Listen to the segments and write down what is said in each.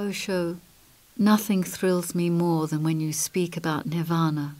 Osho, nothing thrills me more than when you speak about nirvana.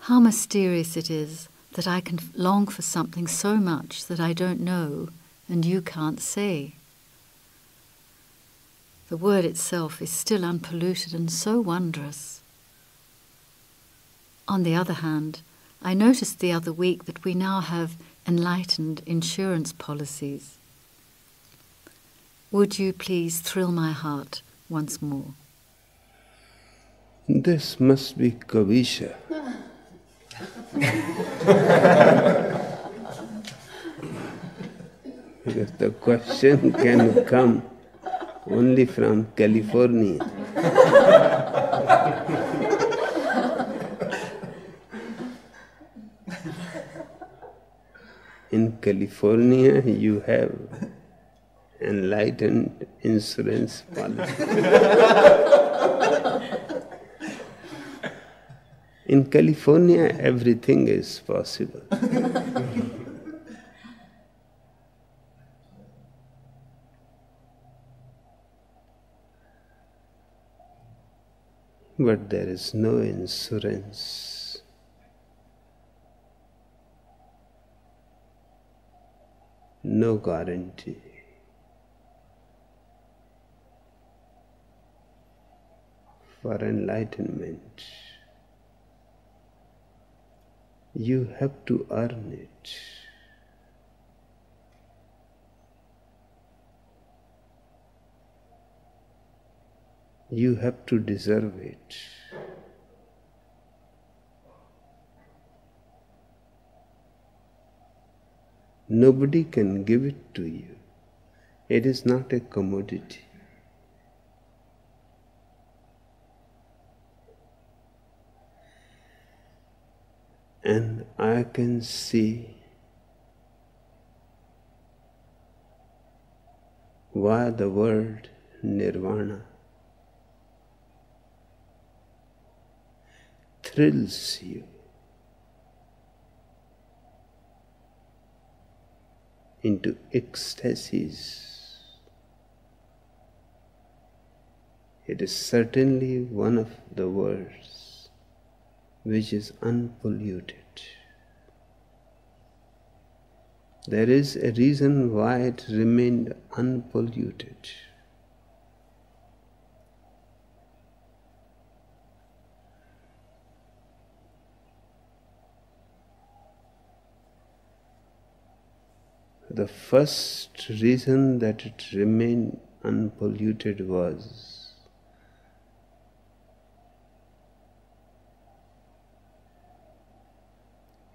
How mysterious it is that I can long for something so much that I don't know and you can't say. The word itself is still unpolluted and so wondrous. On the other hand, I noticed the other week that we now have enlightened insurance policies. Would you please thrill my heart once more? This must be Kavisha. Because the question can come only from California. In California, you have enlightened insurance policy. In California, everything is possible. But there is no insurance. No guarantee. For enlightenment, you have to earn it. You have to deserve it. Nobody can give it to you. It is not a commodity. And I can see why the word nirvana thrills you into ecstasies. It is certainly one of the words which is unpolluted. There is a reason why it remained unpolluted. The first reason that it remained unpolluted was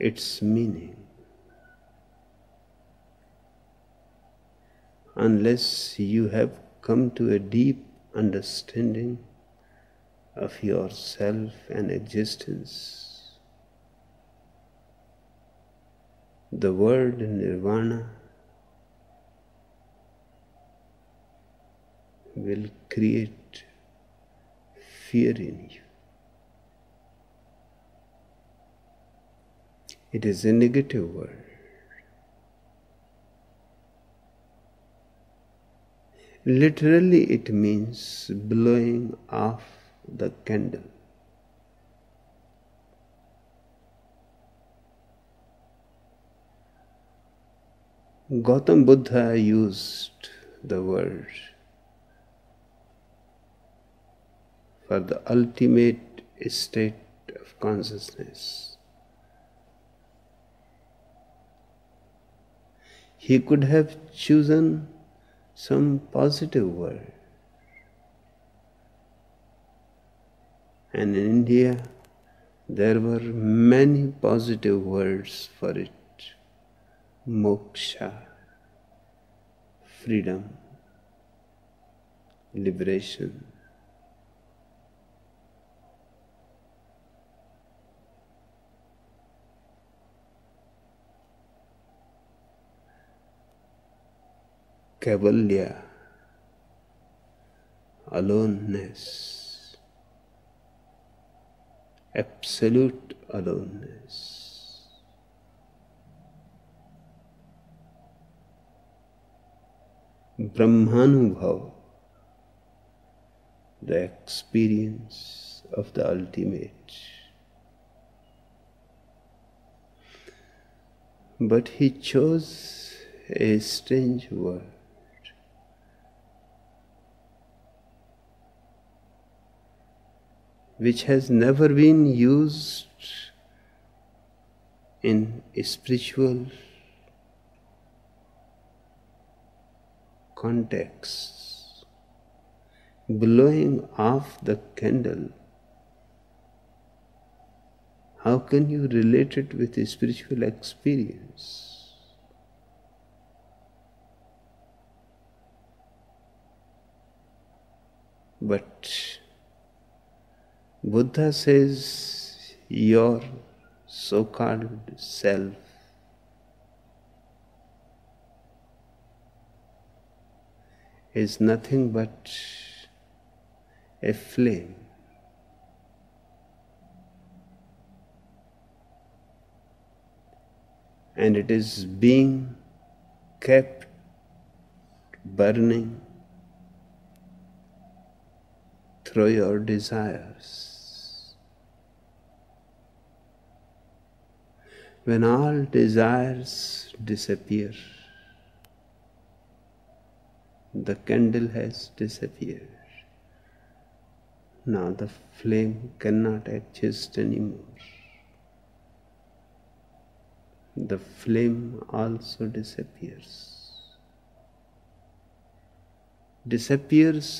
its meaning. Unless you have come to a deep understanding of yourself and existence, the word nirvana will create fear in you. It is a negative word. Literally, it means blowing off the candle. Gautam Buddha used the word for the ultimate state of consciousness. He could have chosen some positive word. And in India, there were many positive words for it. Moksha, freedom, liberation. Kaivalya, aloneness, absolute aloneness. Brahmanubhav, the experience of the ultimate. But he chose a strange word. Which has never been used in spiritual contexts. Blowing off the candle, how can you relate it with a spiritual experience? But Buddha says your so-called self is nothing but a flame. And it is being kept burning through your desires. When all desires disappear, the candle has disappeared. Now the flame cannot exist anymore. The flame also disappears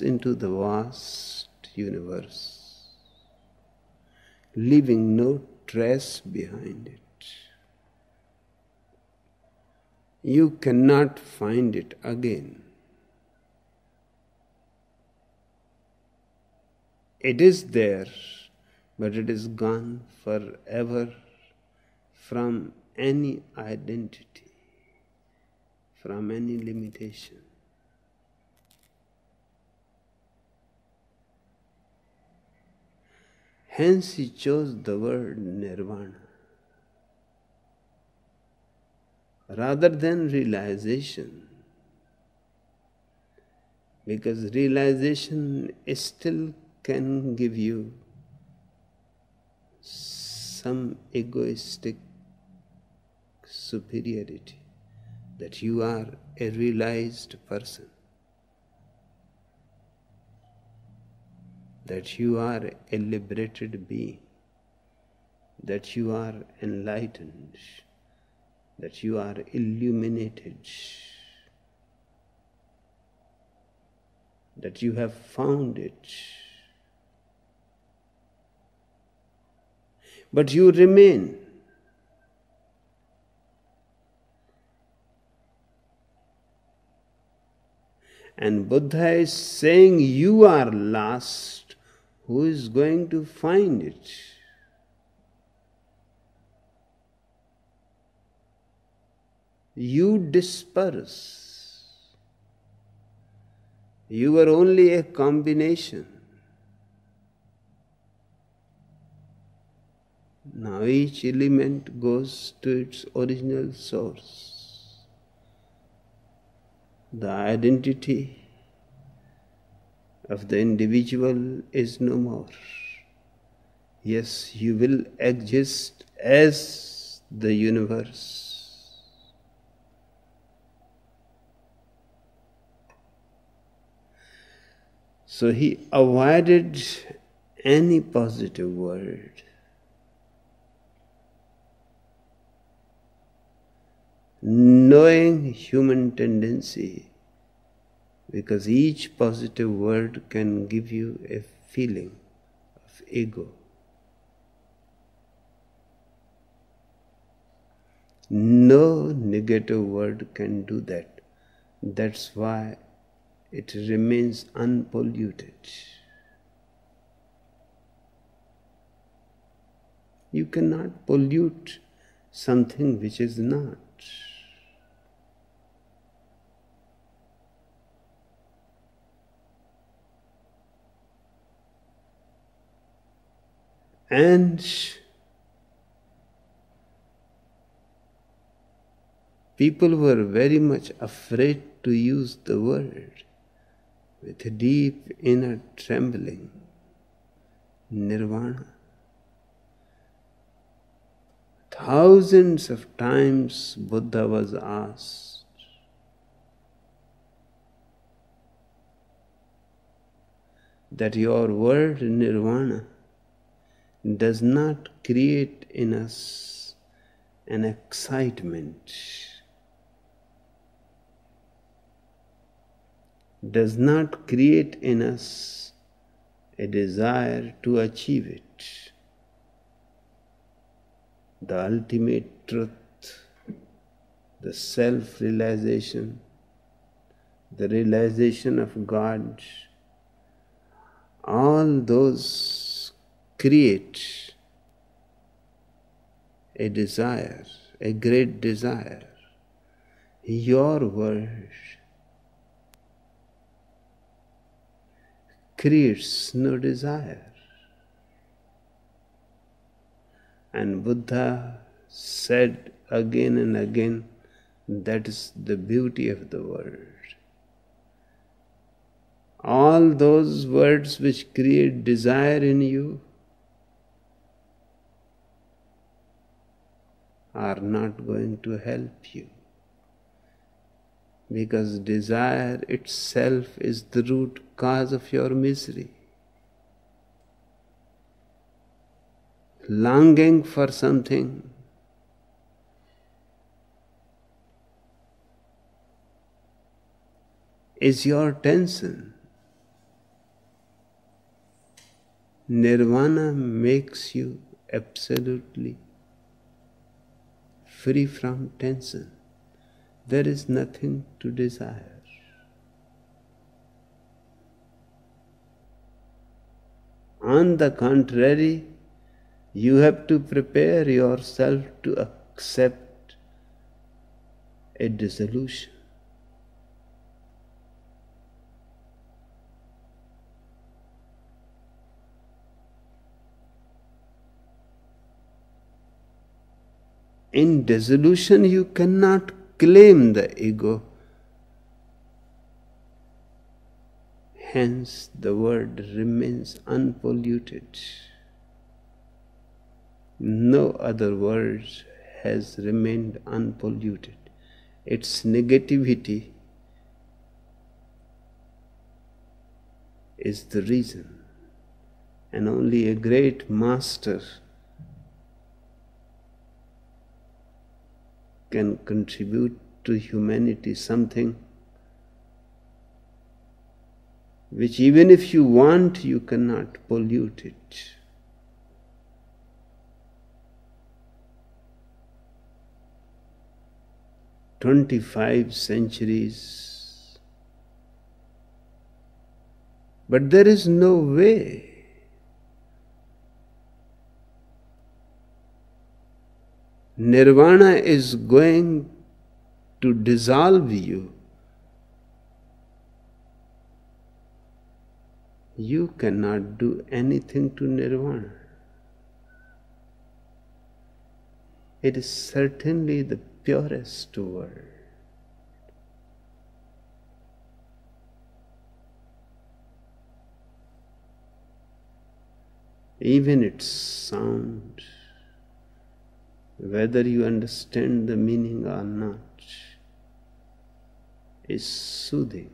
into the vast universe, leaving no trace behind it. You cannot find it again. It is there, but it is gone forever from any identity, from any limitation. Hence he chose the word nirvana rather than realization, because realization still can give you some egoistic superiority, that you are a realized person, that you are a liberated being, that you are enlightened, that you are illuminated, that you have found it. But you remain. And Buddha is saying you are lost. Who is going to find it? You disperse. You are only a combination. Now each element goes to its original source. The identity of the individual is no more. Yes, you will exist as the universe. So he avoided any positive word. Knowing human tendency, because each positive word can give you a feeling of ego. No negative word can do that. That's why it remains unpolluted. You cannot pollute something which is not. And people were very much afraid to use the word, with a deep inner trembling, nirvana. Thousands of times Buddha was asked, that your word nirvana does not create in us an excitement, does not create in us a desire to achieve it. The ultimate truth, the self-realization, the realization of God, all those create a desire, a great desire. Your word creates no desire. And Buddha said again and again, that is the beauty of the word. All those words which create desire in you are not going to help you, because desire itself is the root cause of your misery. Longing for something is your tension. Nirvana makes you absolutely free from tension. There is nothing to desire. On the contrary, you have to prepare yourself to accept a dissolution. In dissolution, you cannot claim the ego. Hence, the word remains unpolluted. No other word has remained unpolluted. Its negativity is the reason, and only a great master can contribute to humanity something which, even if you want, you cannot pollute it. "25 centuries, but there is no way. Nirvana is going to dissolve you. You cannot do anything to nirvana. It is certainly the purest word. Even its sound, whether you understand the meaning or not, is soothing,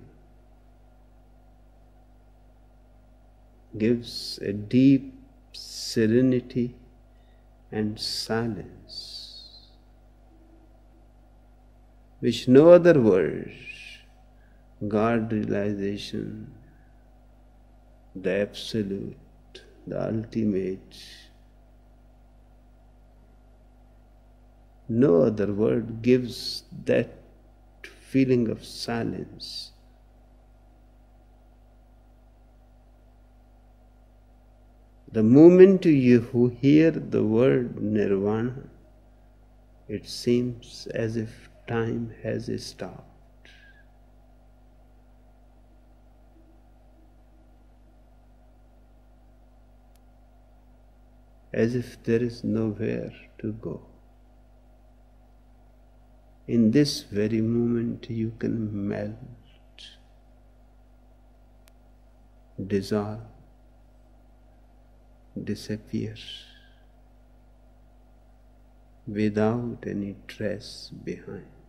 gives a deep serenity and silence, which no other word, God realization, the absolute, the ultimate, no other word gives that feeling of silence. The moment you hear the word nirvana, it seems as if time has stopped. As if there is nowhere to go. In this very moment you can melt dissolve, disappears without any trace behind.